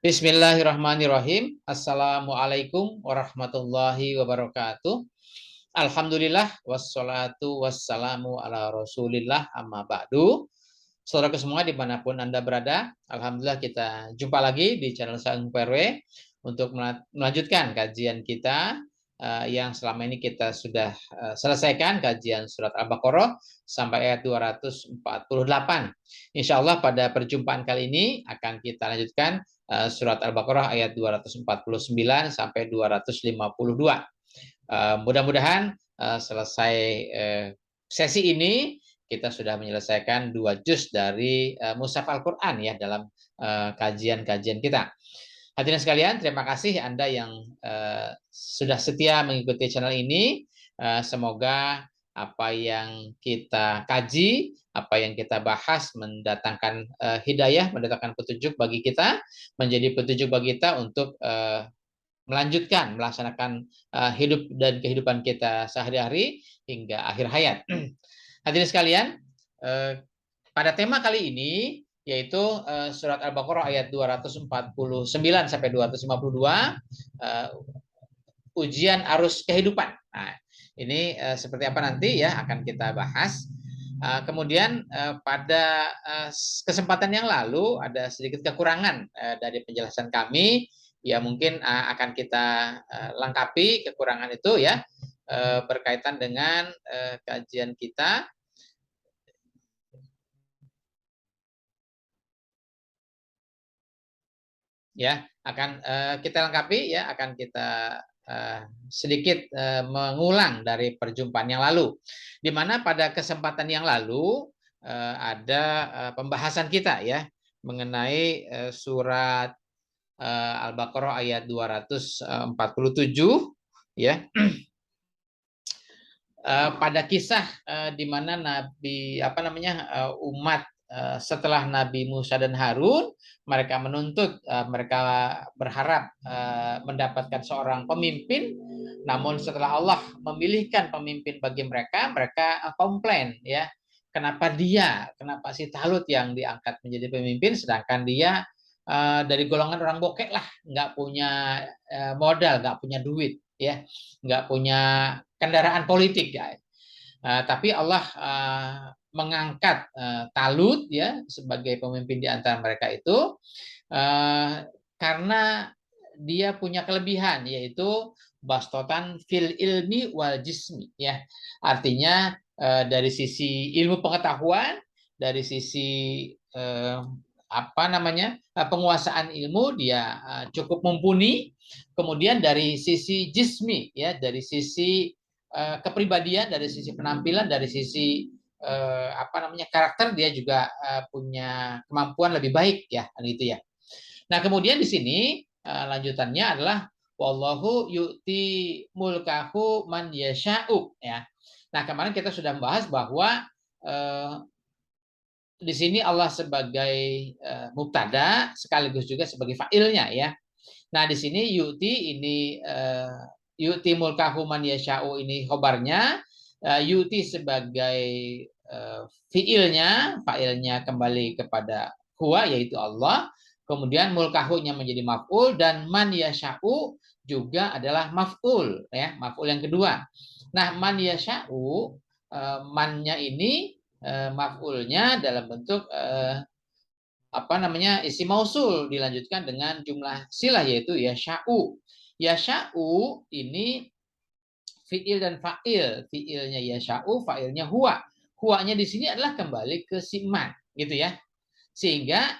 Bismillahirrahmanirrahim. Assalamualaikum warahmatullahi wabarakatuh. Alhamdulillah wassalatu wassalamu ala rasulillah amma ba'du. Saudaraku semua dimanapun Anda berada, Alhamdulillah kita jumpa lagi di channel Sang PRW untuk melanjutkan kajian kita yang selama ini kita sudah selesaikan kajian surat Al-Baqarah sampai ayat 248. Insya Allah pada perjumpaan kali ini akan kita lanjutkan surat Al-Baqarah ayat 249 sampai 252. Mudah-mudahan selesai sesi ini kita sudah menyelesaikan 2 juz dari Mushaf Al-Quran ya dalam kajian-kajian kita. Hadirin sekalian, terima kasih Anda yang sudah setia mengikuti channel ini. Semoga apa yang kita kaji, apa yang kita bahas mendatangkan hidayah, mendatangkan petunjuk bagi kita, menjadi petunjuk bagi kita untuk melanjutkan, melaksanakan hidup dan kehidupan kita sehari-hari hingga akhir hayat. Hadirin sekalian, pada tema kali ini yaitu surat Al-Baqarah ayat 249 sampai 252, ujian arus kehidupan. Nah, ini seperti apa nanti ya akan kita bahas. Kemudian pada kesempatan yang lalu ada sedikit kekurangan dari penjelasan kami, ya mungkin akan kita lengkapi kekurangan itu ya berkaitan dengan kajian kita. Ya, akan kita lengkapi ya, akan kita sedikit mengulang dari perjumpaan yang lalu, di mana pada kesempatan yang lalu ada pembahasan kita ya mengenai surat Al-Baqarah ayat 247 ya. Pada kisah di mana Nabi umat setelah Nabi Musa dan Harun, mereka menuntut, mereka berharap mendapatkan seorang pemimpin, namun setelah Allah memilihkan pemimpin bagi mereka, mereka komplain ya, kenapa si Talut yang diangkat menjadi pemimpin, sedangkan dia dari golongan orang bokek lah, nggak punya modal, nggak punya duit ya, nggak punya kendaraan politik ya. Tapi Allah mengangkat Talut ya sebagai pemimpin di antara mereka itu karena dia punya kelebihan, yaitu bastotan fil ilmi wal jismi ya. Artinya dari sisi ilmu pengetahuan, dari sisi penguasaan ilmu dia cukup mumpuni. Kemudian dari sisi jismi ya, dari sisi kepribadian, dari sisi penampilan, dari sisi karakter, dia juga punya kemampuan lebih baik ya, gitu ya. Nah, kemudian di sini lanjutannya adalah wallahu yu'ti mulkahu man yasha'u ya. Nah, kemarin kita sudah membahas bahwa di sini Allah sebagai mubtada sekaligus juga sebagai fa'ilnya ya. Nah, di sini yu'ti ini yu'ti mulkahu man yasha'u ini khobarnya, yu'ti sebagai fi'ilnya, fa'ilnya kembali kepada huwa yaitu Allah, kemudian mulkahunya menjadi maf'ul, dan man yasha'u juga adalah maf'ul ya, maf'ul yang kedua. Nah, man yasha'u mannya ini maf'ulnya dalam bentuk isim mausul dilanjutkan dengan jumlah silah yaitu yasha'u. Yasha'u ini fi'il dan fa'il. Fi'ilnya yasha'u, fa'ilnya huwa. Huwanya di sini adalah kembali ke si man, gitu ya. Sehingga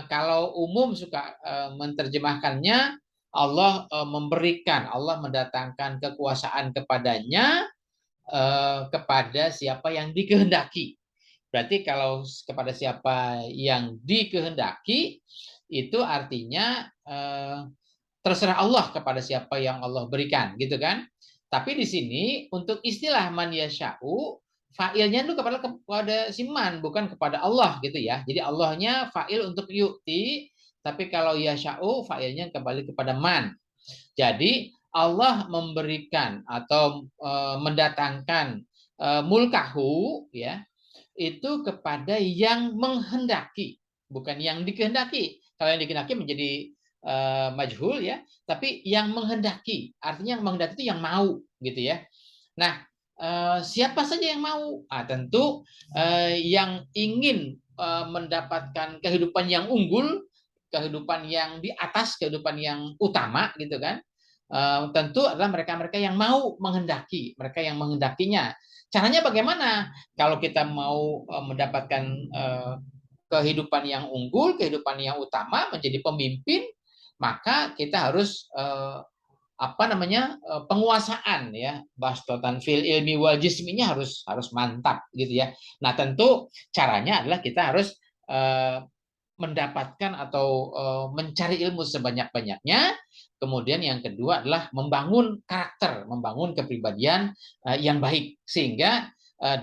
kalau umum suka menerjemahkannya, Allah memberikan, Allah mendatangkan kekuasaan kepadanya kepada siapa yang dikehendaki. Berarti kalau kepada siapa yang dikehendaki, itu artinya terserah Allah kepada siapa yang Allah berikan, gitu kan? Tapi di sini untuk istilah man yasha'u, fa'ilnya itu kepada si man, bukan kepada Allah, gitu ya. Jadi Allahnya fa'il untuk yu'ti, tapi kalau yasha'u fa'ilnya kembali kepada man. Jadi Allah memberikan atau mendatangkan mulkahu ya, itu kepada yang menghendaki. bukan yang dikehendaki. Kalau yang dikehendaki menjadi majhul ya, tapi yang menghendaki. Artinya yang menghendaki itu yang mau gitu ya. Nah, siapa saja yang mau? Tentu yang ingin mendapatkan kehidupan yang unggul, kehidupan yang di atas, kehidupan yang utama gitu kan. Tentu adalah mereka-mereka yang mau menghendaki, mereka yang menghendakinya. Caranya bagaimana? Kalau kita mau mendapatkan kehidupan yang unggul, kehidupan yang utama, menjadi pemimpin, maka kita harus penguasaan ya, bastotan fil ilmi wal jisminya harus mantap gitu ya. Nah, tentu caranya adalah kita harus mendapatkan atau mencari ilmu sebanyak-banyaknya. Kemudian yang kedua adalah membangun karakter, membangun kepribadian yang baik, sehingga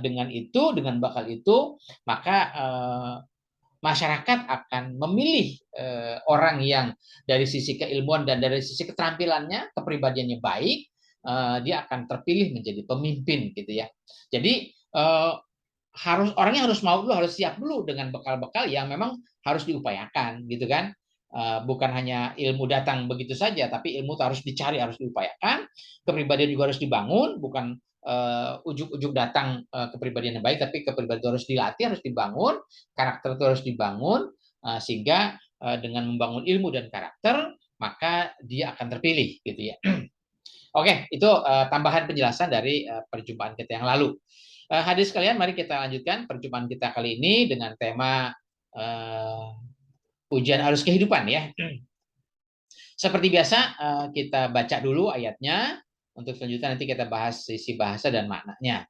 dengan itu, dengan bakal itu, maka masyarakat akan memilih orang yang dari sisi keilmuan dan dari sisi keterampilannya, kepribadiannya baik, dia akan terpilih menjadi pemimpin gitu ya. Jadi orangnya harus mau dulu, harus siap dulu dengan bekal-bekal yang memang harus diupayakan gitu kan. Bukan hanya ilmu datang begitu saja, tapi ilmu harus dicari, harus diupayakan. Kepribadian juga harus dibangun, bukan ujuk-ujuk datang kepribadian yang baik, tapi kepribadian itu harus dilatih, harus dibangun, karakter itu harus dibangun, sehingga dengan membangun ilmu dan karakter, maka dia akan terpilih gitu ya. Oke, itu tambahan penjelasan dari perjumpaan kita yang lalu. Hadirin sekalian, mari kita lanjutkan perjumpaan kita kali ini dengan tema ujian arus kehidupan ya. Seperti biasa, kita baca dulu ayatnya. Untuk selanjutnya nanti kita bahas sisi bahasa dan maknanya.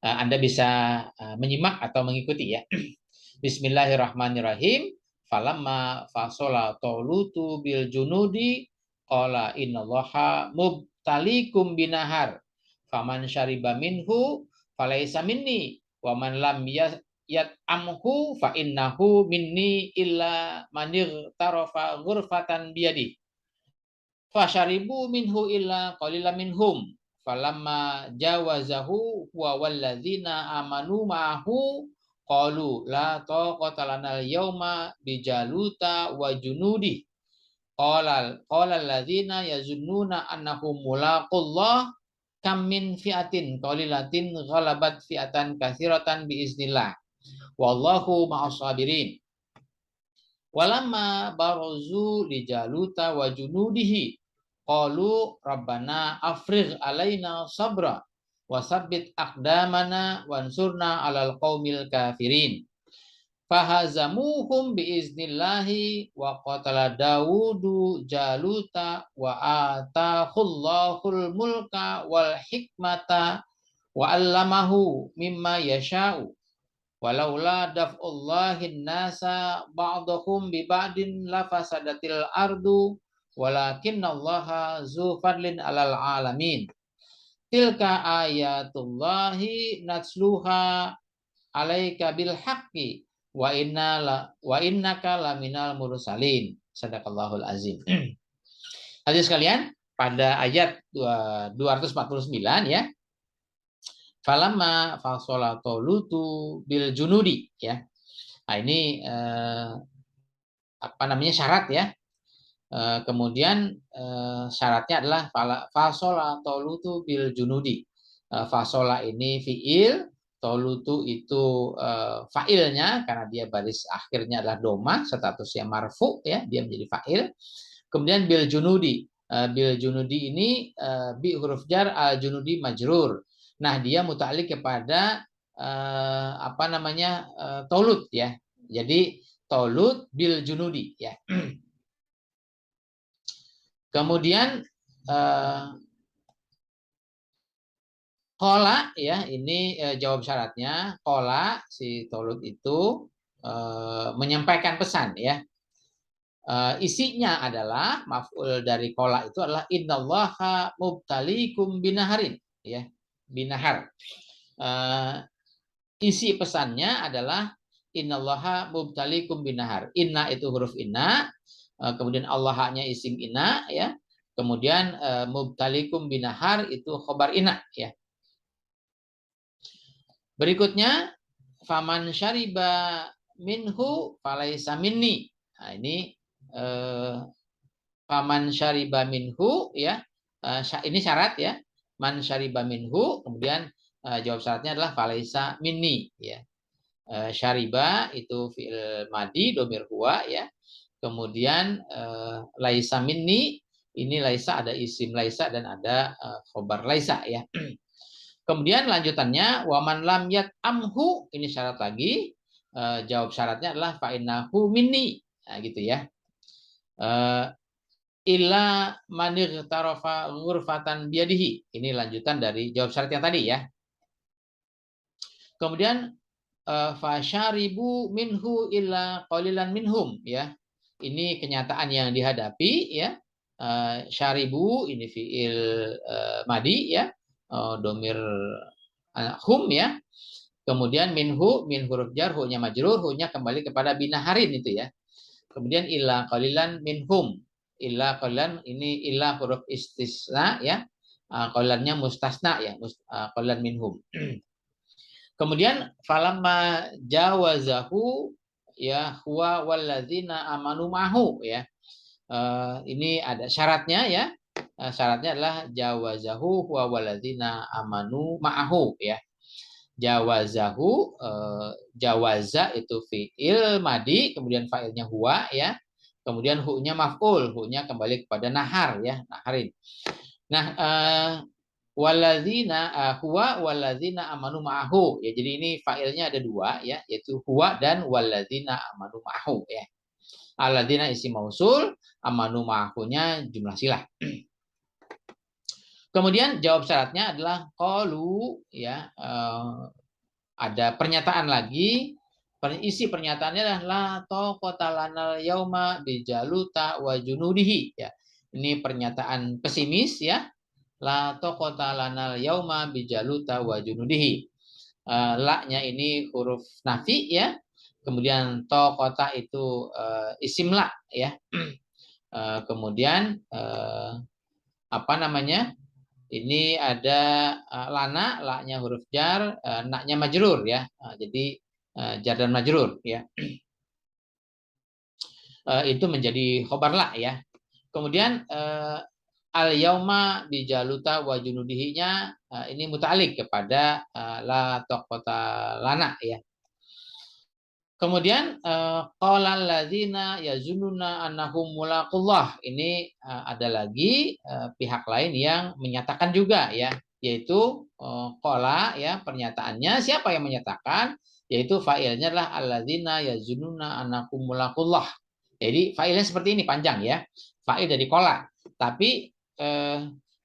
Anda bisa menyimak atau mengikuti ya. Bismillahirrahmanirrahim. Falamma fasola tolutu bil junudi qala innallaha mubtalikum binahar. Faman syariba minhu falaisa minni wa man lam amhu fa innahu minni illa manir tarofa ghurfatan biyadi. Fasyaribu minhu illa qalila minhum. Falamma jawazahu huwa walladzina amanu ma'ahu qalu la taqata lana al-yawma bijaluta wa junudi. Qala alladzina yazunnuna annahum mulaqullah kam min fi'atin qalilatin ghalabat fi'atan katsiratan biiznillah. Wallahu ma'as sabirin. Walamma barozu li Jaluta wa junudihi qalu rabbana afrigh alaina sabra wa sabbit aqdamana wansurna alal qaumil kafirin. Fahazamuhum biiznillahi wa qatala Dawudu Jaluta wa atahullahul mulka wal hikmata wa allamahu mimma yasha'u. Walaula daf'ullahin nasa ba'dahum bi ba'din lafasadatil ardu walakinallaha zu fadlin alal alamin. Tilka ayatullahi natsluha alaika bil haqqi wa innaka laminal mursalin. Sadaqallahul azim. Hadirin sekalian, pada ayat 249 ya. Falamma fasola tolutu bil junudi ya. Nah, ini syarat ya. Kemudian syaratnya adalah fasola tolutu bil junudi. Fasola ini fiil, tolutu itu fa'ilnya karena dia baris akhirnya adalah domah, statusnya marfu ya, dia menjadi fa'il. Kemudian bil junudi. Bil junudi ini bi huruf jar, al junudi majrur. Nah, dia muta'alliq kepada Tolut ya. Jadi Tolut bil junudi ya. Kemudian kola ya, ini jawab syaratnya. Kola si Tolut itu menyampaikan pesan ya. Isinya adalah maf'ul dari kola itu adalah innallaha mubtalikum binaharin ya. Binahar. Isi pesannya adalah innallaha mubtalikum binahar. Inna itu huruf inna, kemudian Allahnya isim inna ya. Kemudian mubtalikum binahar itu khobar inna ya. Berikutnya faman syariba minhu falaisa minni. Nah, ini faman syariba minhu ya. Ini syarat ya. Man syariba minhu, kemudian jawab syaratnya adalah falaisa minni ya. Syariba itu fi'il madi domir huwa ya. Kemudian laisa minni, ini laisa ada isim laisa dan ada khobar laisa ya. Kemudian lanjutannya waman lam amhu, ini syarat lagi. Jawab syaratnya adalah fa'innahu minni. Nah, gitu ya. Illa manir tarofa ghurfatan biadihi. Ini lanjutan dari jawab syarat yang tadi ya. Kemudian fasyaribu minhu illa qalilan minhum ya. Ini kenyataan yang dihadapi ya. Syaribu ini fiil madi ya. Domir hum ya. Kemudian minhu, min huruf jar, hu-nya majrur, hu-nya kembali kepada binaharin itu ya. Kemudian illa qalilan minhum. Illa qalilan, ini illa huruf istisna ya. Qalilannya mustasna ya, qalilan minhum. Kemudian falamma jawazahu ya huwa walladzina amanu mahu ya. Ini ada syaratnya ya. Syaratnya adalah jawazahu huwa walladzina amanu ma'ahu ya. Jawazahu, jawaza itu fi'il madi, kemudian fa'ilnya huwa ya. Kemudian hu-nya maf'ul, hu-nya kembali kepada nahar ya, naharin. Nah, waladzina huwa waladzina amanu ma'ahu ya. Jadi ini fa'ilnya ada dua ya, yaitu huwa dan waladzina amanu ma'ahu ya. Alladzina isim mausul, amanu ma'ahunya jumlah silah. Kemudian jawab syaratnya adalah qalu ya. Ada pernyataan lagi. Isi pernyataannya adalah la taqata lanal yauma bijaluta wa junudihi ya. Ini pernyataan pesimis ya. La taqata lanal yauma bijaluta wa junudihi. La-nya ini huruf nafi ya. Kemudian taqata itu isim la ya. Kemudian apa namanya? Ini ada lana, la-nya huruf jar, na-nya majrur ya. Jadi jar dan majrur ya. Itu menjadi khobar la ya. Kemudian al yauma bijaluta wa junudihi-nya ini muta'alliq kepada la taqata lana ya. Kemudian qalal ladzina yazununa annahum mulaqullah. Ini ada lagi pihak lain yang menyatakan juga ya, yaitu qala ya, pernyataannya siapa yang menyatakan, yaitu fa'ilnya adalah alladzina yazununa annahum mulaqullah. Jadi fa'ilnya seperti ini panjang ya. Fa'il dari qala, tapi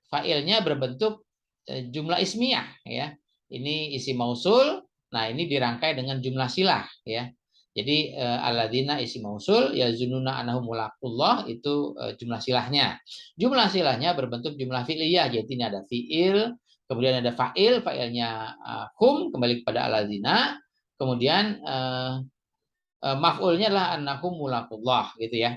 fa'ilnya berbentuk jumlah ismiyah ya. Ini isim mausul. Nah, ini dirangkai dengan jumlah silah ya. Jadi alladzina isim mausul yazununa annahum mulaqullah itu jumlah silahnya. Jumlah silahnya berbentuk jumlah fi'liyah, jadi ini ada fi'il, kemudian ada fa'il, fa'ilnya hum kembali kepada alladzina, kemudian maf'ulnya adalah annahum mulaqullah gitu ya.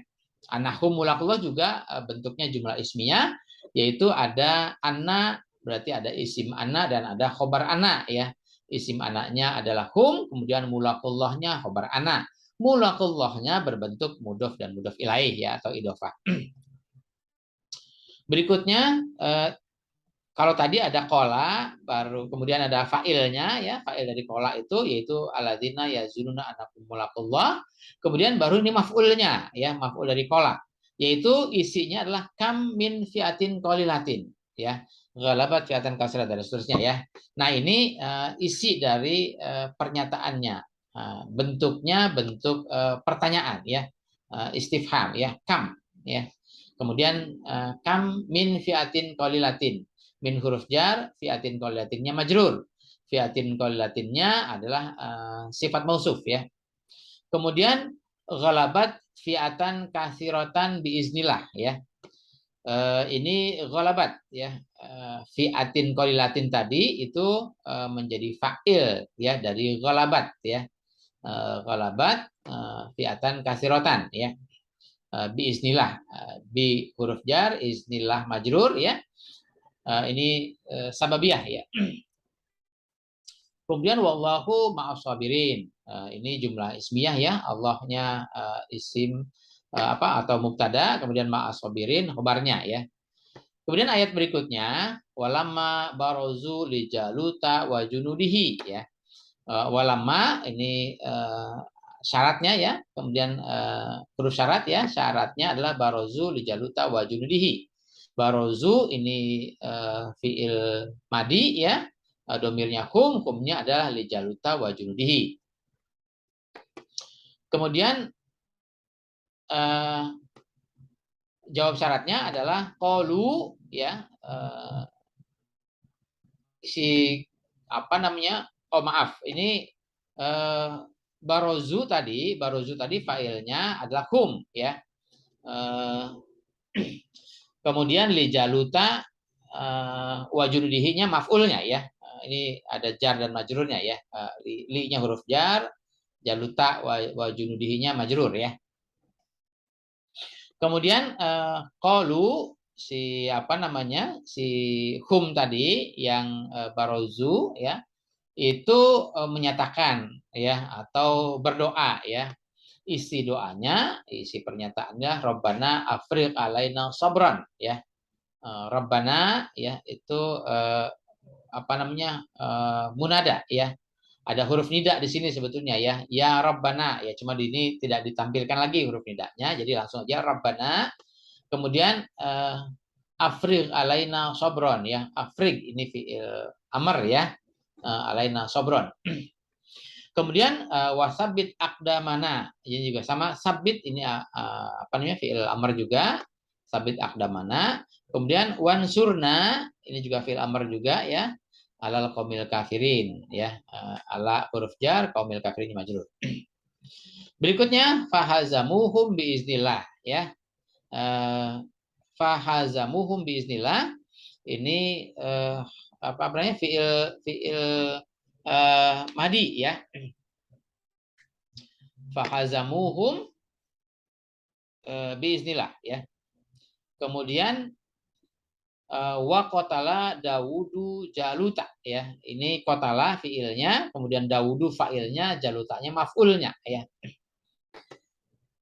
Annahum mulaqullah juga bentuknya jumlah ismiyah, yaitu ada anna, berarti ada isim anna dan ada khobar anna ya. Isim anaknya adalah hum, kemudian mulakullahnya khobar anak. Mulakullahnya berbentuk mudhof dan mudhof ilaih ya, atau idhofah. Berikutnya kalau tadi ada kola, baru kemudian ada fa'ilnya ya, fa'il dari kola itu yaitu alladzina yazununa annakum mulakullah. Kemudian baru ini maf'ulnya ya, maf'ul dari kola, yaitu isinya adalah kam min fiatin qalilatin ya. Ghalabat fiatan kasrah dan seterusnya ya. Nah, ini isi dari pernyataannya. Bentuknya bentuk pertanyaan ya. Istifham ya, kam ya. Kemudian kam min fiatin qalilatin. Min huruf jar, fiatin qalilatinnya majrur. Fiatin qalilatinnya adalah sifat mausuf ya. Kemudian ghalabat fiatan katsiratan biiznillah ya. Ini ghalabat ya, fi'atin qalilatin tadi itu menjadi fa'il ya dari ghalabat ya. Ghalabat fi'atan katsiratan ya. Biiznillah, bi huruf jar, iznillah majrur ya. Ini sababiyah ya. Kemudian wallahu ma'as-sabirin. Ini jumlah ismiyah ya, Allahnya isim atau mubtada, kemudian ma'as-sabirin khabarnya ya. Kemudian ayat berikutnya walamma barozu li Jaluta wa junudihi ya. Walamma ini syaratnya ya, kemudian huruf syarat ya, syaratnya adalah barozu li Jaluta wa junudihi. Barozu ini fiil madi ya, domirnya humnya adalah li Jaluta wa junudihi. Kemudian jawab syaratnya adalah qalu ya, ini barozu tadi failnya adalah hum ya. Kemudian li Jaluta wa junudihi-nya maf'ulnya ya. Ini ada jar dan majrurnya ya. Li-nya huruf jar, Jaluta wa junudihi-nya majrur ya. Kemudian qalu si hum tadi yang barozu ya, itu menyatakan ya atau berdoa ya. Isi doanya, isi pernyataannya Rabbana afriq alaina sabran ya. Rabbana ya itu munada ya. Ada huruf nida di sini sebetulnya ya. Ya Rabbana ya, cuma di ini tidak ditampilkan lagi huruf nidanya, jadi langsung aja Rabbana. Kemudian afriq alaina sabran ya. Afriq ini fi'il amr ya. Alaina sabran. Kemudian wasabit akdamana, ini juga sama, sabit ini fi'il amr juga, sabit akdamana. Kemudian wansurna, ini juga fi'il amr juga ya, alal qaumil kafirin ya, ala huruf jar, qaumil kafirin majrur. Berikutnya fahazamuhum biiznillah ya. Fahazamuhum biiznillah ini fi'il madi ya. Fahazamuhum biiznillah ya. Kemudian wa qatala Dawudu Jaluta ya. Ini qatala fiilnya, kemudian Dawudu fa'ilnya, Jalutanya maf'ulnya ya.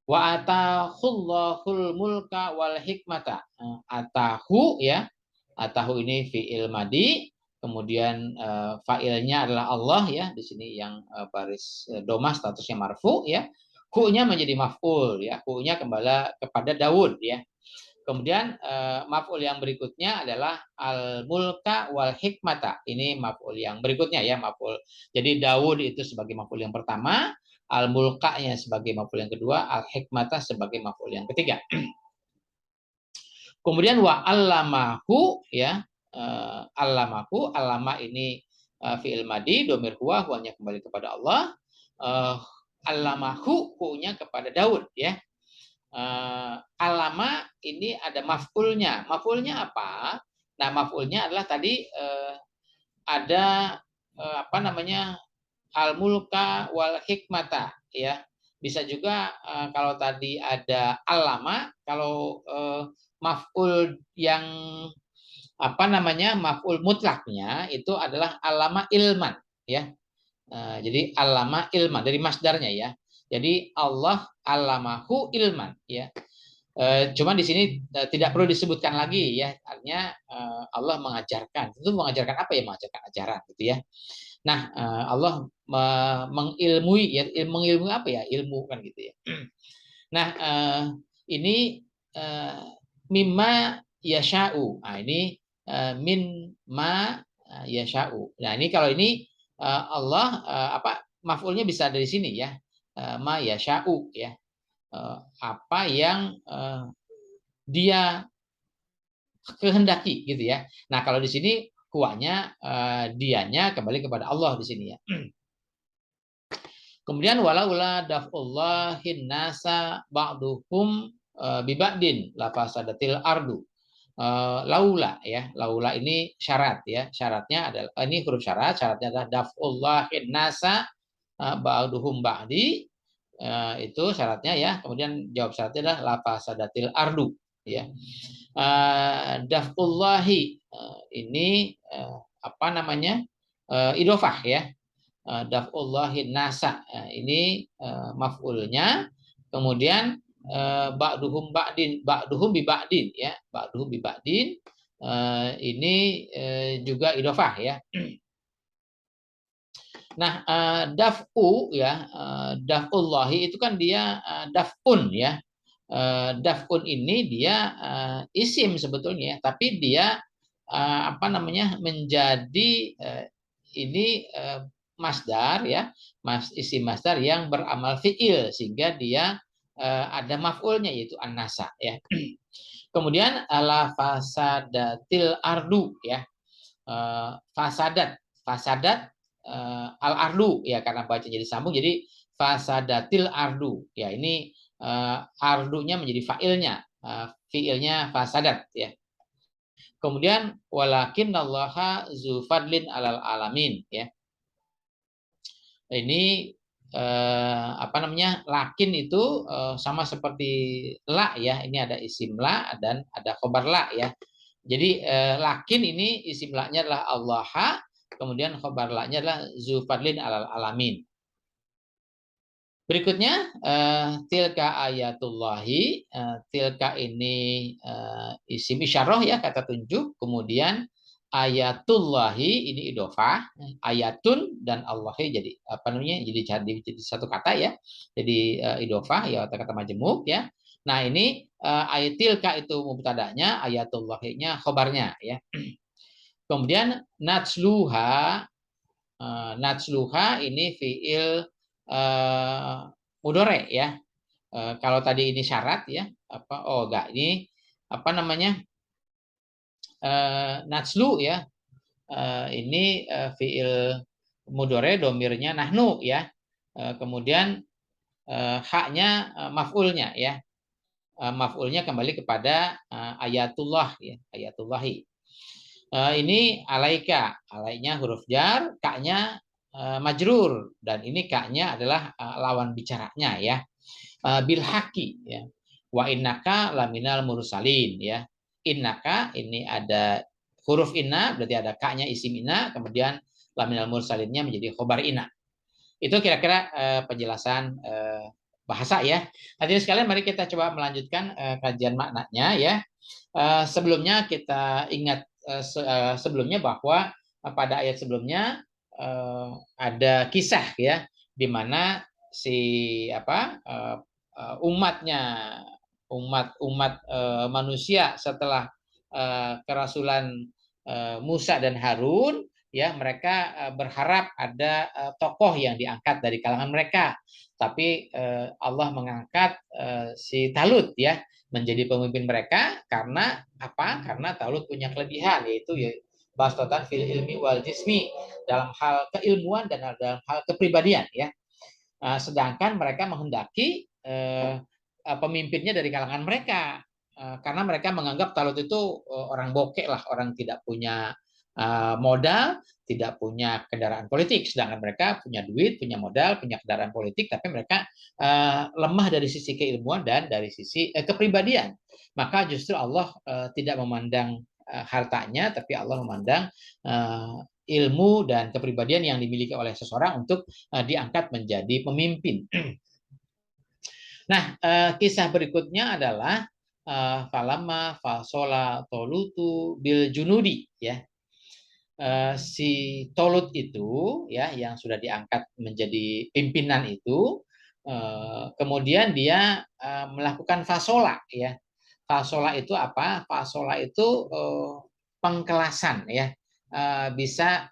Wa atahullahul mulka wal hikmata. Atahu ya. Atahu ini fiil madi. Kemudian fa'ilnya adalah Allah ya, di sini yang baris doma statusnya marfu ya. Hu-nya menjadi maf'ul ya, hu-nya kembali kepada Daud ya. Kemudian maf'ul yang berikutnya adalah al-mulka wal hikmata. Ini maf'ul yang berikutnya ya, maf'ul. Jadi Daud itu sebagai maf'ul yang pertama, al-mulkanya sebagai maf'ul yang kedua, al-hikmata sebagai maf'ul yang ketiga. Kemudian wa allamahu ya. Allamahu, allama ini fi'il madi, domir huwa, huwanya kembali kepada Allah. Allamahu, hu-nya kepada Daud ya. Allama ini ada maf'ulnya. Maf'ulnya apa? Nah, maf'ulnya adalah tadi ada al-mulka wal hikmata ya. Bisa juga kalau tadi ada allama, kalau maf'ul yang maf'ul mutlaknya itu adalah allama ilman ya. Jadi allama ilman dari masdarnya ya. Jadi Allah allamahu ilman ya. Cuma di sini tidak perlu disebutkan lagi ya. Artinya Allah mengajarkan. Tentu mengajarkan apa ya? Mengajarkan ajaran gitu ya. Nah, Allah mengilmui ya, mengilmui apa ya? Ilmu kan gitu ya. Nah, ini mimma yasha'u. Nah, ini min ma yasha'u. Nah, ini kalau ini Allah maf'ulnya bisa dari sini ya. Ma yasha'u ya. Apa yang dia kehendaki gitu ya. Nah, kalau di sini huwanya dianya kembali kepada Allah di sini ya. Kemudian walaula daf'ullahin nasa ba'duhum biba'din lafasadatil ardu. Laula ya, laula ini syarat ya, syaratnya adalah ini huruf syarat, syaratnya adalah daf'ullahin nasa ba'duhum ba'di, itu syaratnya ya. Kemudian jawab syaratnya adalah lafasadatil ardu ya. Daf'ullahi ini idhofah ya. daf'ullahi nasa. Ini maf'ulnya. Kemudian ba'duhum bi ba'din ya, ba'duhum bi ba'din. Ini juga idhofah ya. Nah, daf'u ya, daf'ullahi itu kan dia daf'un ya. Daf'un ini dia isim sebetulnya, tapi dia apa namanya, menjadi ini masdar ya, isim masdar yang beramal fi'il, sehingga dia ada maf'ulnya yaitu an-nasa ya. Kemudian ala fasadatil ardu ya. Fasadat al ardu ya, karena baca jadi sambung jadi fasadatil ardu ya. Ini ardunya menjadi fa'ilnya, fi'ilnya fasadat ya. Kemudian walakin allaha zu fadlin alal alamin ya. Ini apa namanya, lakin itu sama seperti la ya. Ini ada isim la dan ada khobar la ya. Jadi lakin ini isim la-nya adalah allaha, kemudian khobar la-nya adalah zu fadlin alal alamin. Berikutnya tilka ayatullahi. Tilka ini isim isyarah ya, kata tunjuk. Kemudian ayatullahi ini idhofah, ayatun dan allahi jadi apa namanya, jadi satu kata ya. Jadi idhofah ya, kata majemuk ya. Nah, ini ayat tilka itu mubtadanya, ayatullahi-nya khobarnya ya. Kemudian natsluha, natsluha ini fiil mudore ya. Kalau tadi ini syarat ya, apa, oh enggak, ini apa namanya, natslu ya. Ini fiil mudore, domirnya nahnu ya. Kemudian haknya maf'ulnya ya. Maf'ulnya kembali kepada ayatullah ya, ayatullahi. Ini alaika, alainya huruf jar, kaknya majrur, dan ini kaknya adalah lawan bicaranya ya. Bil haqi ya. Wa innaka laminal mursalin ya. Innaka ini ada huruf inna, berarti ada kaknya isim inna, kemudian laminal mursalinnya menjadi khobar inna. Itu kira-kira penjelasan bahasa ya. Hadirin sekalian, mari kita coba melanjutkan kajian maknanya ya. Sebelumnya kita ingat sebelumnya bahwa pada ayat sebelumnya ada kisah ya, di mana si apa umat manusia setelah kerasulan Musa dan Harun ya, mereka berharap ada tokoh yang diangkat dari kalangan mereka, tapi Allah mengangkat si Talut ya menjadi pemimpin mereka. Karena apa? Karena Talut punya kelebihan, yaitu ya bastotan fil ilmi wal jismi, dalam hal keilmuan dan dalam hal kepribadian ya. Sedangkan mereka menghendaki pemimpinnya dari kalangan mereka, karena mereka menganggap Talut itu orang bokek lah, orang tidak punya modal, tidak punya kendaraan politik. Sedangkan mereka punya duit, punya modal, punya kendaraan politik, tapi mereka lemah dari sisi keilmuan dan dari sisi kepribadian. Maka justru Allah tidak memandang hartanya, tapi Allah memandang ilmu dan kepribadian yang dimiliki oleh seseorang untuk diangkat menjadi pemimpin. Nah, kisah berikutnya adalah falamma fasola tolutu bil junudi ya. Si Tolut itu ya, yang sudah diangkat menjadi pimpinan itu, kemudian dia melakukan fasola ya. Fasola itu apa? Fasola itu pengkelasan ya. Bisa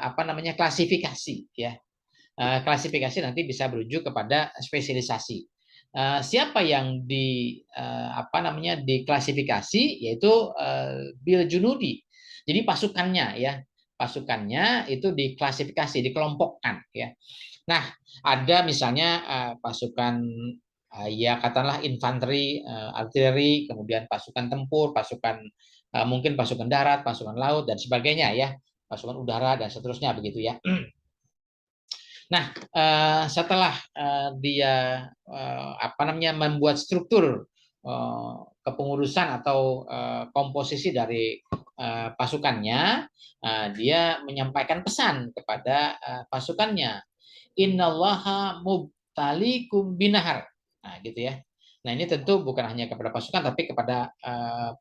apa namanya, klasifikasi ya. Klasifikasi nanti bisa berujuk kepada spesialisasi. Siapa yang apa namanya, diklasifikasi, yaitu bil junudi. Jadi pasukannya ya, pasukannya itu diklasifikasi, dikelompokkan ya. Nah, ada misalnya pasukan ya katakanlah infanteri, artileri, kemudian pasukan tempur, pasukan mungkin pasukan darat, pasukan laut dan sebagainya ya, pasukan udara dan seterusnya begitu ya. Nah, setelah dia apa namanya, membuat struktur kepengurusan atau komposisi dari pasukannya, dia menyampaikan pesan kepada pasukannya, innallaha mubtalikum binahar. Nah, gitu ya. Nah, ini tentu bukan hanya kepada pasukan tapi kepada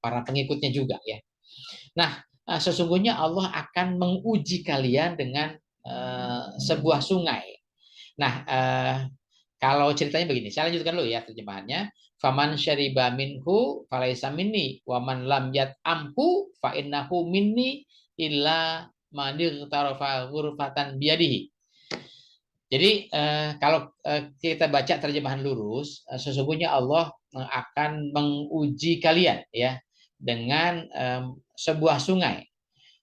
para pengikutnya juga ya. Nah, sesungguhnya Allah akan menguji kalian dengan sebuah sungai. Nah, kalau ceritanya begini, saya lanjutkan dulu ya terjemahannya. Faman syariba minhu falaisa minni wa man lam yat'amhu fa innahu minni illa man ightarafa ghurfatan biyadihi. Jadi kalau kita baca terjemahan lurus, sesungguhnya Allah akan menguji kalian ya dengan sebuah sungai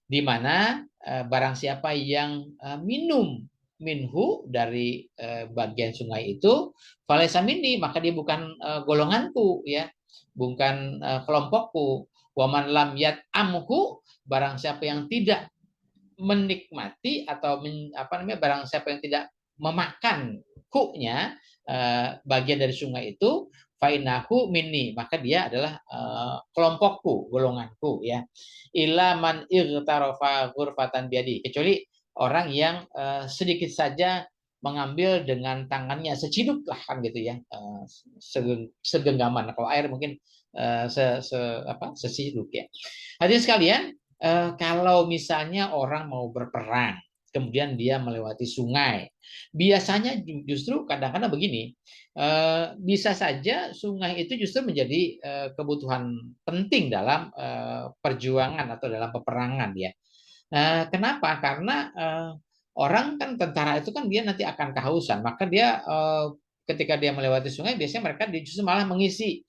di mana barang siapa yang minum minhu dari bagian sungai itu falaisa minni, maka dia bukan golonganku ya, bukan kelompokku. Waman lam yat amhu, barang siapa yang tidak menikmati atau barang siapa yang tidak memakan huknya bagian dari sungai itu fainahu minni, maka dia adalah kelompokku, golonganku ya. Ila man ightarafa ghurfatan biadi, kecuali orang yang sedikit saja mengambil dengan tangannya seciduk lah kan gitu ya, segenggaman. Kalau air mungkin seciduk ya. Hadirin sekalian, kalau misalnya orang mau berperang, kemudian dia melewati sungai, biasanya justru kadang-kadang begini, bisa saja sungai itu justru menjadi kebutuhan penting dalam perjuangan atau dalam peperangan ya. Kenapa? Karena orang kan tentara itu kan dia nanti akan kehausan, maka dia ketika dia melewati sungai biasanya mereka justru malah mengisi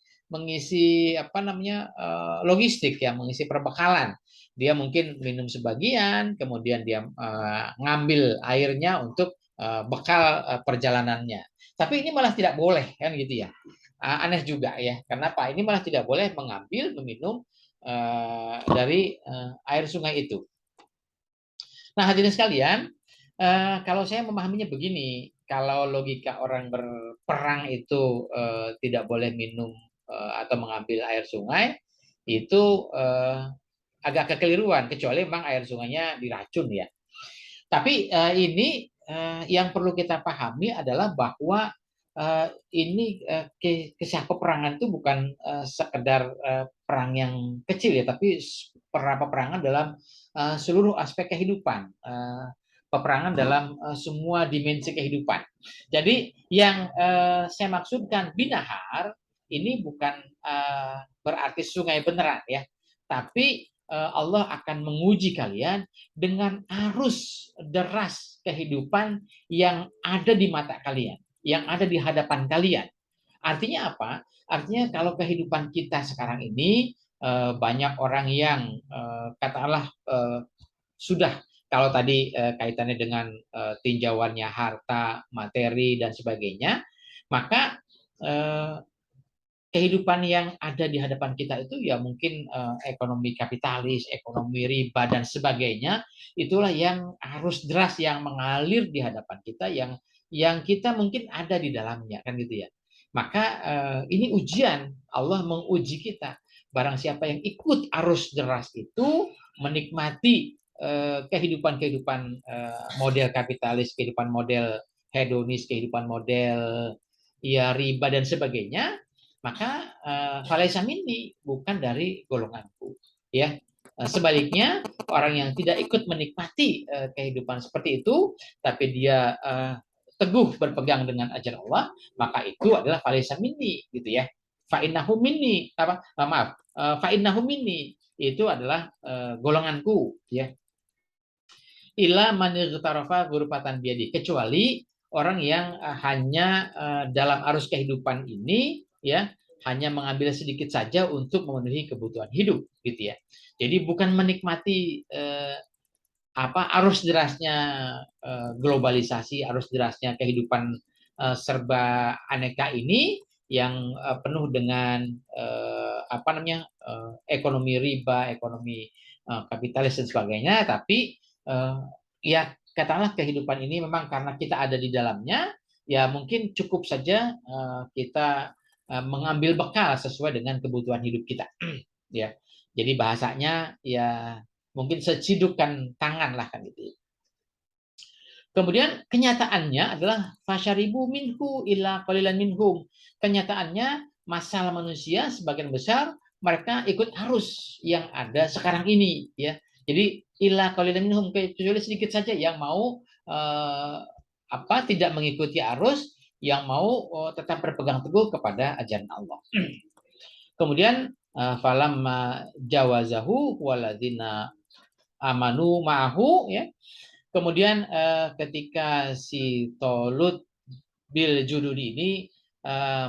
logistik ya, mengisi perbekalan. Dia mungkin minum sebagian, kemudian dia ngambil airnya untuk bekal perjalanannya. Tapi ini malah tidak boleh kan gitu ya. Aneh juga ya. Kenapa? Ini malah tidak boleh mengambil, meminum dari air sungai itu. Nah, hadirin sekalian, kalau saya memahaminya begini, kalau logika orang berperang itu tidak boleh minum atau mengambil air sungai, itu agak kekeliruan, kecuali memang air sungainya diracun ya. Tapi ini yang perlu kita pahami adalah bahwa ini peperangan itu bukan sekedar perang yang kecil ya, tapi peperangan dalam seluruh aspek kehidupan, peperangan dalam semua dimensi kehidupan. Jadi yang saya maksudkan binahar ini bukan berarti sungai beneran ya, tapi Allah akan menguji kalian dengan arus deras kehidupan yang ada di mata kalian, yang ada di hadapan kalian. Artinya apa? Artinya kalau kehidupan kita sekarang ini banyak orang yang katakanlah sudah, kalau tadi kaitannya dengan tinjauannya harta, materi dan sebagainya, maka kehidupan yang ada di hadapan kita itu ya mungkin ekonomi kapitalis, ekonomi riba dan sebagainya, itulah yang arus deras yang mengalir di hadapan kita, yang kita mungkin ada di dalamnya kan gitu ya. Maka ini ujian, Allah menguji kita. Barang siapa yang ikut arus deras itu, menikmati kehidupan-kehidupan model kapitalis, kehidupan model hedonis, kehidupan model ya riba dan sebagainya, maka falaisa minni, bukan dari golonganku ya. Sebaliknya, orang yang tidak ikut menikmati kehidupan seperti itu, tapi dia teguh berpegang dengan ajaran Allah, maka itu adalah falaisa minni gitu ya. Fa innahu minni, fa innahu minni, itu adalah golonganku ya. Ila man ightarafa ghurfatan biyadi, kecuali orang yang hanya dalam arus kehidupan ini ya, hanya mengambil sedikit saja untuk memenuhi kebutuhan hidup gitu ya. Jadi bukan menikmati arus derasnya globalisasi, arus derasnya kehidupan serba aneka ini yang penuh dengan ekonomi riba, ekonomi kapitalis dan sebagainya, tapi ya katakanlah kehidupan ini memang karena kita ada di dalamnya, ya mungkin cukup saja kita mengambil bekal sesuai dengan kebutuhan hidup kita. Ya, jadi bahasanya ya mungkin secidukkan tangan lah kan gitu. Kemudian kenyataannya adalah fasyaribu minhu illa qalilan minhum. Kenyataannya masalah manusia sebagian besar mereka ikut arus yang ada sekarang ini ya. Jadi illa qalilan minhum, kecuali sedikit saja yang mau tidak mengikuti arus, yang mau tetap berpegang teguh kepada ajaran Allah. Kemudian falam jawazahu waladina amanu ma'ahu ya. Kemudian ketika si Tolut bil Jududi ini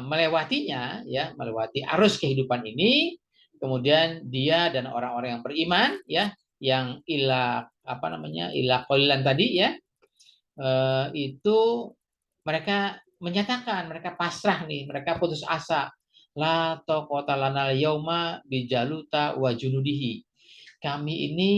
melewatinya ya, melewati arus kehidupan ini, kemudian dia dan orang-orang yang beriman ya, yang ila qalilan tadi ya, itu mereka menyatakan, mereka pasrah nih, mereka putus asa. La taqata lana yauma bijaluta wa junudihi. Kami ini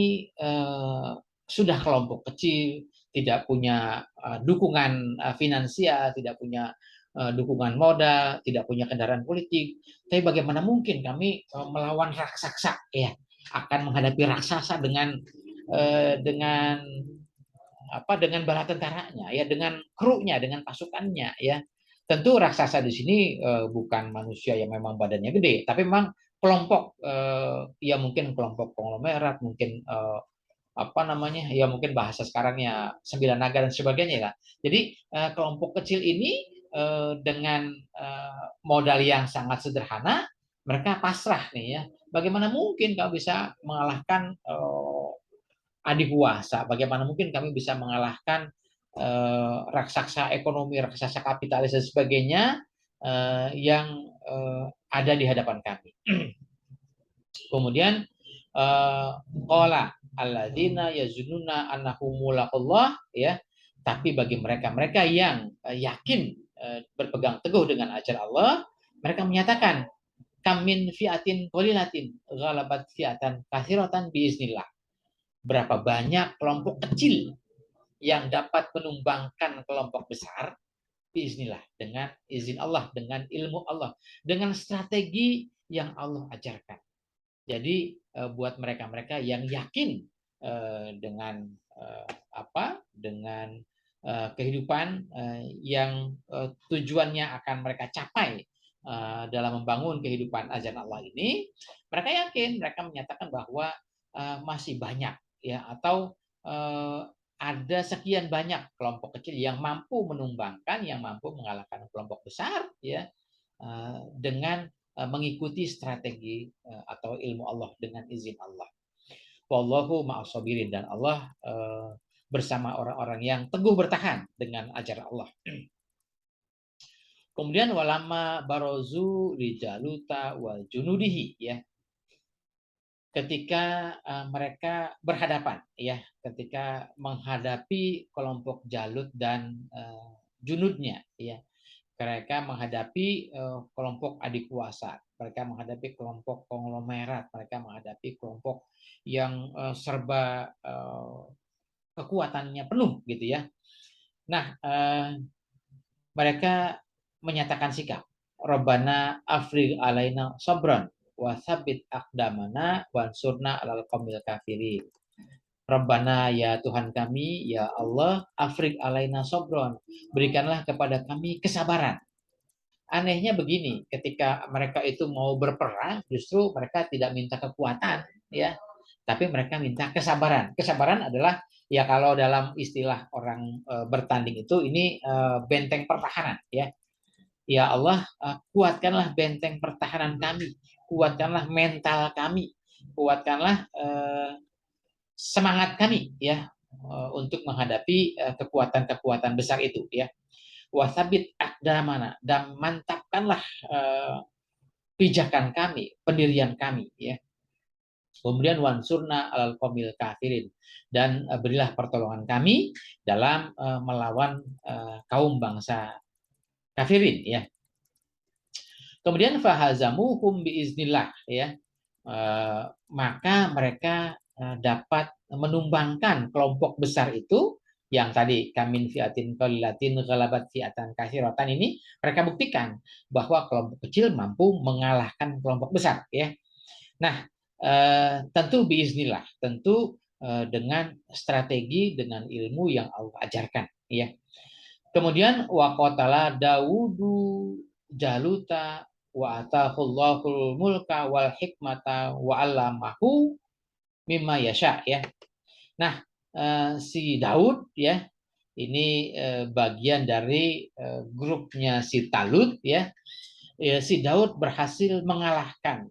sudah kelompok kecil, tidak punya dukungan finansial, tidak punya dukungan modal, tidak punya kendaraan politik. Tapi bagaimana mungkin kami melawan raksasa ya, akan menghadapi raksasa dengan dengan bala tentaranya ya, dengan krunya, dengan pasukannya ya. Tentu raksasa di sini bukan manusia yang memang badannya gede, tapi memang kelompok ya mungkin kelompok konglomerat, mungkin ya mungkin bahasa sekarangnya sembilan naga dan sebagainya lah. Jadi kelompok kecil ini dengan modal yang sangat sederhana, mereka pasrah nih ya. Bagaimana mungkin kau bisa mengalahkan adipuasa? Bagaimana mungkin kami bisa mengalahkan raksasa ekonomi, raksasa kapitalis dan sebagainya yang ada di hadapan kami. Kemudian qala alladzina yazununa annahum mulaqallah ya, tapi bagi mereka yang yakin berpegang teguh dengan ajaran Allah, mereka menyatakan kam min fi'atin qalilatin ghalabat fi'atan katsiratan biiznillah. Berapa banyak kelompok kecil yang dapat menumbangkan kelompok besar biiznillah, dengan izin Allah, dengan ilmu Allah, dengan strategi yang Allah ajarkan. Jadi buat mereka-mereka yang yakin dengan dengan kehidupan yang tujuannya akan mereka capai dalam membangun kehidupan ajaran Allah ini, mereka yakin, mereka menyatakan bahwa masih banyak ya, atau ada sekian banyak kelompok kecil yang mampu menumbangkan, yang mampu mengalahkan kelompok besar ya, dengan mengikuti strategi atau ilmu Allah, dengan izin Allah. Wallahu ma'as-sabirin, dan Allah bersama orang-orang yang teguh bertahan dengan ajaran Allah. Kemudian walama barozu li Jaluta wa junudihi ya. Ketika mereka berhadapan ya, ketika menghadapi kelompok Jalut dan junudnya ya. Mereka menghadapi kelompok adik kuasa, mereka menghadapi kelompok konglomerat, mereka menghadapi kelompok yang serba kekuatannya penuh gitu ya. Nah, mereka menyatakan sikap, Rabbana afrigh alaina sabran wa tsabbit aqdamana wansurna 'alal qaumil kafirin. Rabbana, ya Tuhan kami, ya Allah, afrigh alaina sabran, berikanlah kepada kami kesabaran. Anehnya begini, ketika mereka itu mau berperang, justru mereka tidak minta kekuatan ya, tapi mereka minta kesabaran. Kesabaran adalah ya, kalau dalam istilah orang bertanding itu, ini benteng pertahanan ya. Ya Allah, kuatkanlah benteng pertahanan kami, kuatkanlah mental kami, kuatkanlah semangat kami ya, untuk menghadapi kekuatan-kekuatan besar itu ya. Wasabit akdamana, dan mantapkanlah pijakan kami, pendirian kami ya. Kemudian wansurna alal qaumil kafirin, dan berilah pertolongan kami dalam melawan kaum bangsa kafirin ya. Kemudian fahazamuhum biiznillah ya, maka mereka dapat menumbangkan kelompok besar itu Yang tadi kamin fiatin qalilatin ghalabat fiatan katsiratan ini mereka buktikan bahwa kelompok kecil mampu mengalahkan kelompok besar ya. Nah, tentu biiznillah, tentu dengan strategi dengan ilmu yang Allah ajarkan ya. Kemudian waqatala Daudu Jaluta wa atahullahul mulka wal hikmata wa 'allamahu mimma yasha ya. Nah, si Daud ya, ini bagian dari grupnya si Talut ya. Si Daud berhasil mengalahkan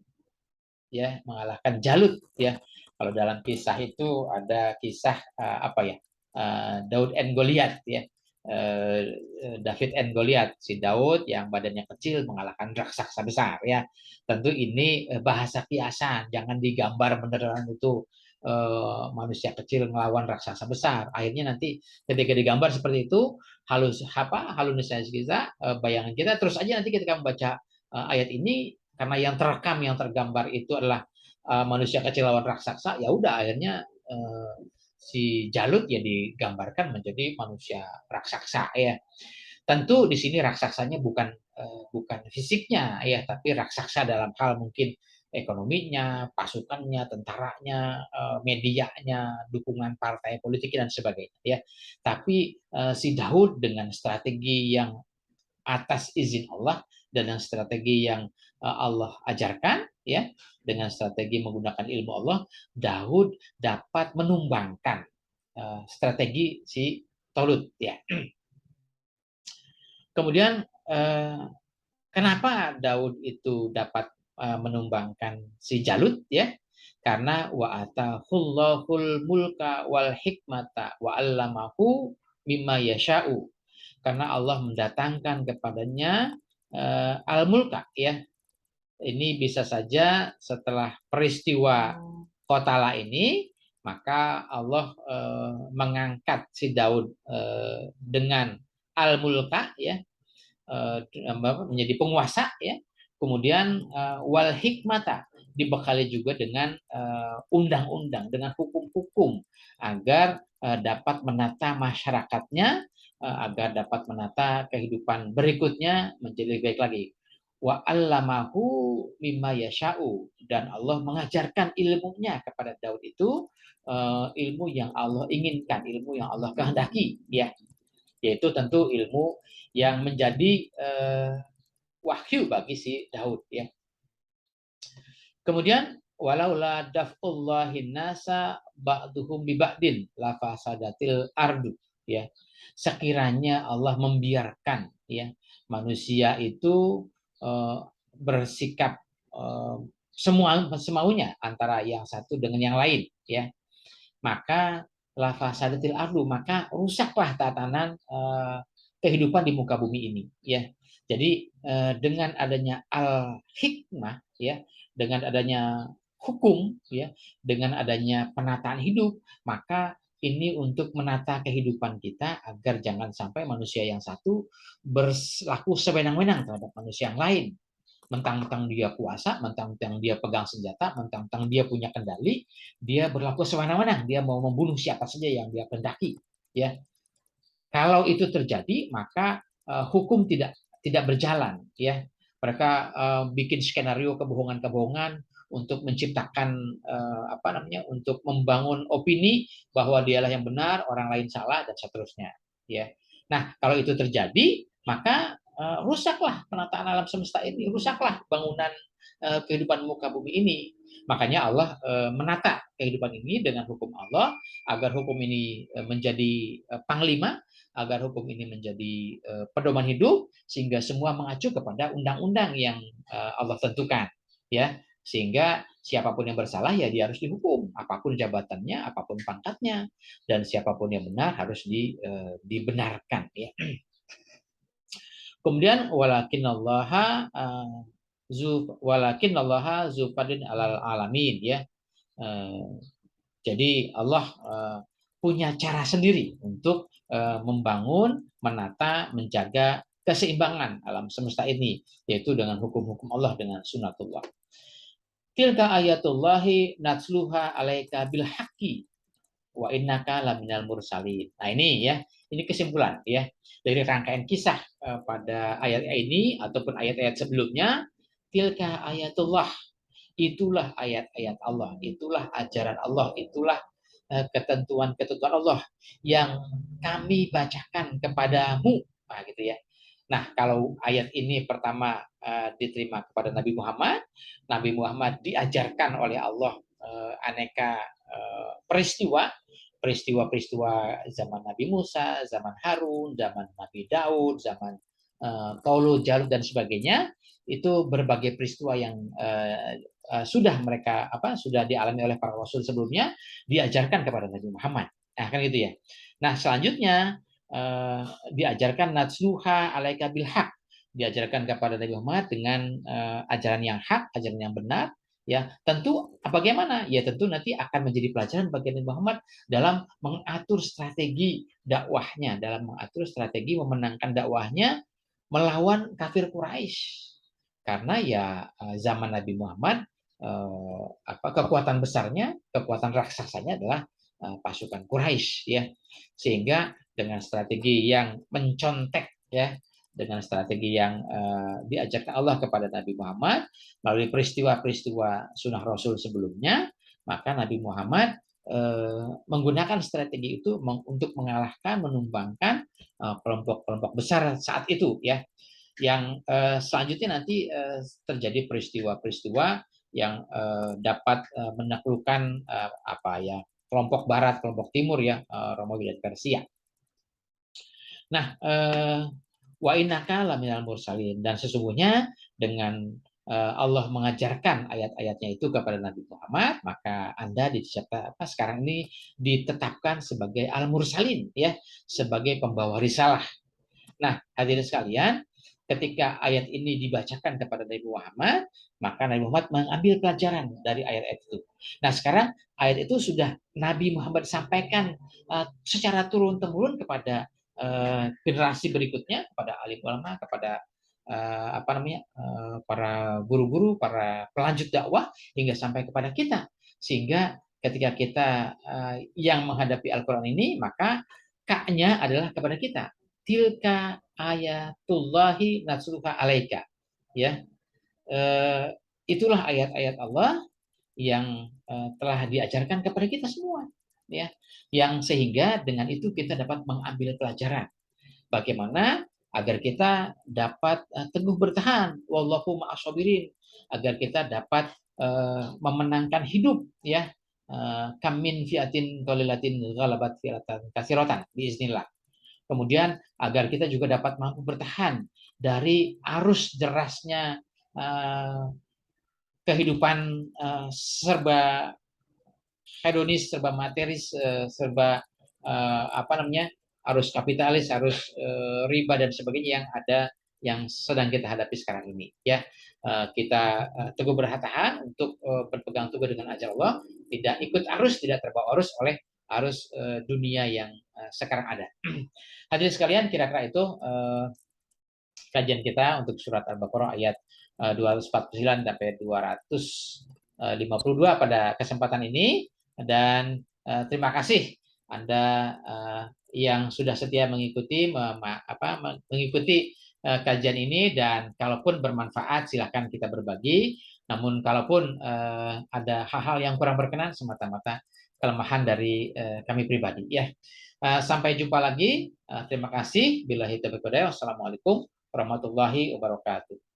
mengalahkan Jalut ya. Kalau dalam kisah itu ada kisah apa ya? Daud and Goliath ya. David and Goliath, si Daud yang badannya kecil mengalahkan raksasa besar ya. Tentu ini bahasa kiasan, jangan digambar beneran itu manusia kecil melawan raksasa besar. Akhirnya nanti ketika digambar seperti itu halusinasi kita, bayangan kita, terus aja nanti ketika membaca ayat ini karena yang terekam, yang tergambar itu adalah manusia kecil lawan raksasa, ya udah akhirnya si Jalut ya digambarkan menjadi manusia raksasa ya. Tentu di sini raksasanya bukan fisiknya ya, tapi raksasa dalam hal mungkin ekonominya, pasukannya, tentaranya, medianya, dukungan partai politik dan sebagainya ya. Tapi si Daud dengan strategi yang atas izin Allah dan dengan strategi yang Allah ajarkan ya, dengan strategi menggunakan ilmu Allah, Daud dapat menumbangkan strategi si Tolut ya. Kemudian kenapa Daud itu dapat menumbangkan si Jalut ya? Karena wa atahullahul mulka wal hikmata wa 'allamahu mimma yasha'u. Karena Allah mendatangkan kepadanya al-mulka ya. Ini bisa saja setelah peristiwa Kotala ini, maka Allah mengangkat si Daud dengan al-mulka ya, menjadi penguasa ya. Kemudian wal hikmata, dibekali juga dengan undang-undang, dengan hukum-hukum agar dapat menata masyarakatnya, agar dapat menata kehidupan berikutnya menjadi lebih baik lagi. Wa 'allamahu mimma yasha'u, dan Allah mengajarkan ilmunya kepada Daud itu ilmu yang Allah inginkan, ilmu yang Allah kehendaki ya. Yaitu tentu ilmu yang menjadi wahyu bagi si Daud ya. Kemudian walaula daf'ullahin nasa ba'duhum bi ba'din la fasadatil ardu ya. Sekiranya Allah membiarkan ya manusia itu bersikap semaunya antara yang satu dengan yang lain ya, maka la fasadatil ardu, maka rusaklah tatanan kehidupan di muka bumi ini ya. Jadi dengan adanya al-hikmah ya, dengan adanya hukum ya, dengan adanya penataan hidup, maka ini untuk menata kehidupan kita agar jangan sampai manusia yang satu berlaku sewenang-wenang terhadap manusia yang lain. Mentang-mentang dia kuasa, mentang-mentang dia pegang senjata, mentang-mentang dia punya kendali, dia berlaku sewenang-wenang, dia mau membunuh siapa saja yang dia kehendaki ya. Kalau itu terjadi, maka hukum tidak berjalan ya. Mereka bikin skenario kebohongan-kebohongan untuk menciptakan untuk membangun opini bahwa dialah yang benar, orang lain salah dan seterusnya ya. Nah, kalau itu terjadi, maka rusaklah penataan alam semesta ini, rusaklah bangunan kehidupan muka bumi ini. Makanya Allah menata kehidupan ini dengan hukum Allah agar hukum ini menjadi panglima, agar hukum ini menjadi pedoman hidup, sehingga semua mengacu kepada undang-undang yang Allah tentukan ya, sehingga siapapun yang bersalah ya dia harus dihukum, apapun jabatannya, apapun pangkatnya, dan siapapun yang benar harus dibenarkan ya. Kemudian walakin Allah zufadin alal alamin ya. Jadi Allah punya cara sendiri untuk membangun, menata, menjaga keseimbangan alam semesta ini, yaitu dengan hukum-hukum Allah, dengan sunatullah. Tilka ayatullahi natsluha alaika bil haqqi wa innaka laminal mursalin. Nah ini ya, ini kesimpulan ya dari rangkaian kisah pada ayat ini ataupun ayat-ayat sebelumnya. Tilka ayatullah, itulah ayat-ayat Allah, itulah ajaran Allah, itulah ketentuan-ketentuan Allah yang kami bacakan kepadamu. Nah, gitu ya. Nah, kalau ayat ini pertama diterima kepada Nabi Muhammad, Nabi Muhammad diajarkan oleh Allah aneka peristiwa, peristiwa-peristiwa zaman Nabi Musa, zaman Harun, zaman Nabi Daud, zaman Paulo, Jalut dan sebagainya. Itu berbagai peristiwa yang sudah mereka sudah dialami oleh para rasul sebelumnya, diajarkan kepada Nabi Muhammad. Nah, kan gitu ya. Nah, selanjutnya diajarkan natsluha alaika bil haq, diajarkan kepada Nabi Muhammad dengan ajaran yang hak, ajaran yang benar. Ya, tentu bagaimana? Ya, tentu nanti akan menjadi pelajaran bagi Nabi Muhammad dalam mengatur strategi dakwahnya, dalam mengatur strategi memenangkan dakwahnya melawan kafir Quraisy. Karena ya zaman Nabi Muhammad kekuatan besarnya, kekuatan raksasanya adalah pasukan Quraisy ya. Sehingga dengan strategi yang mencontek ya, dengan strategi yang diajarkan Allah kepada Nabi Muhammad melalui peristiwa-peristiwa sunnah Rasul sebelumnya, maka Nabi Muhammad menggunakan strategi itu untuk mengalahkan, menumbangkan kelompok-kelompok besar saat itu ya. Yang selanjutnya nanti terjadi peristiwa-peristiwa yang dapat menaklukkan kelompok Barat, kelompok Timur ya, Romawi dan Persia. Nah, wa innaka laminal mursalin, dan sesungguhnya dengan Allah mengajarkan ayat-ayatnya itu kepada Nabi Muhammad, maka Anda sekarang ini ditetapkan sebagai al-mursalin ya, sebagai pembawa risalah. Nah, hadirin sekalian, ketika ayat ini dibacakan kepada Nabi Muhammad, maka Nabi Muhammad mengambil pelajaran dari ayat-ayat itu. Nah, sekarang ayat itu sudah Nabi Muhammad sampaikan secara turun-temurun kepada generasi berikutnya, kepada alim ulama, kepada para guru-guru, para pelanjut dakwah, hingga sampai kepada kita. Sehingga ketika kita yang menghadapi Al-Quran ini, maka K-nya adalah kepada kita. Tilka ayatullahi natsluha alaika. Ya, itulah ayat-ayat Allah yang telah diajarkan kepada kita semua. Ya, yang sehingga dengan itu kita dapat mengambil pelajaran bagaimana agar kita dapat teguh bertahan, wallahu ma'ashabirin, agar kita dapat memenangkan hidup ya, kam min fiatin qalilatin ghalabat fiatan katsiratan biiznillah. Kemudian agar kita juga dapat mampu bertahan dari arus derasnya kehidupan serba hedonis, serba materis, serba arus kapitalis, arus riba dan sebagainya yang ada, yang sedang kita hadapi sekarang ini ya. Kita teguh bertahan untuk berpegang teguh dengan ajaran Allah, tidak ikut arus, tidak terbawa arus oleh arus dunia yang sekarang ada. Hadirin sekalian, kira-kira itu kajian kita untuk surat Al-Baqarah ayat 249 sampai 252 pada kesempatan ini. Dan terima kasih Anda yang sudah setia mengikuti kajian ini, dan kalaupun bermanfaat silahkan kita berbagi. Namun kalaupun ada hal-hal yang kurang berkenan, semata-mata kelemahan dari kami pribadi ya. Sampai jumpa lagi. Terima kasih. Billahi taufiq wal hidayah. Wassalamualaikum warahmatullahi wabarakatuh.